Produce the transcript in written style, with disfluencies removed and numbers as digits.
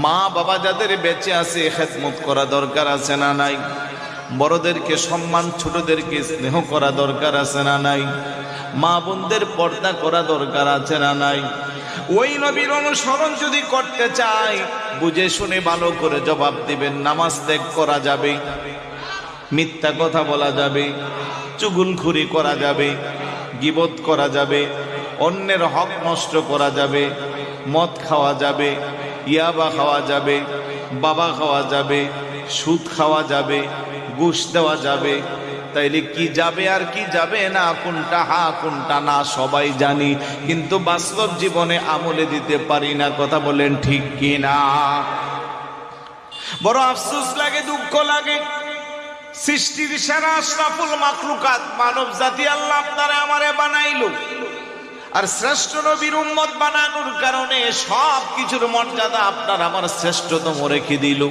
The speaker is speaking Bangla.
মা বাবা যাদের বেঁচে আছে খেদমত করা দরকার আছে না নাই? বড়দেরকে সম্মান, ছোটদেরকে স্নেহ করা দরকার আছে না নাই? মা বোনদের পর্দা করা দরকার আছে না নাই? ওই নবীর অনুসরণ যদি করতে চাই, বুঝে শুনে ভালো করে জবাব দিবেন। নামাজ ত্যাগ করা যাবে, মিথ্যা কথা বলা যাবে, চুগলখুরি করা যাবে, গীবত করা যাবে, অন্যের হক নষ্ট করা যাবে, মদ খাওয়া যাবে, ইয়াবা খাওয়া যাবে, বাবা খাওয়া যাবে, সুদ খাওয়া যাবে, ঘুষ দেওয়া যাবে। তাইলে কি যাবে আর কি যাবে না, কোনটা হা কোনটা না সবাই জানি, কিন্তু বাস্তব জীবনে আমলে দিতে পারি না। কথা বলেন ঠিক কি না? বড় আফসোস লাগে, দুঃখ লাগে। সৃষ্টির সেরা আশরাফুল মাখলুকাত মানব জাতি আল্লাহ আপনারে আমারে বানাইলো, আর শ্রেষ্ঠ নবীর উম্মত বানানোর কারণে সব কিছুর মর্যাদা আপনার আমার শ্রেষ্ঠতম রেখে দিল।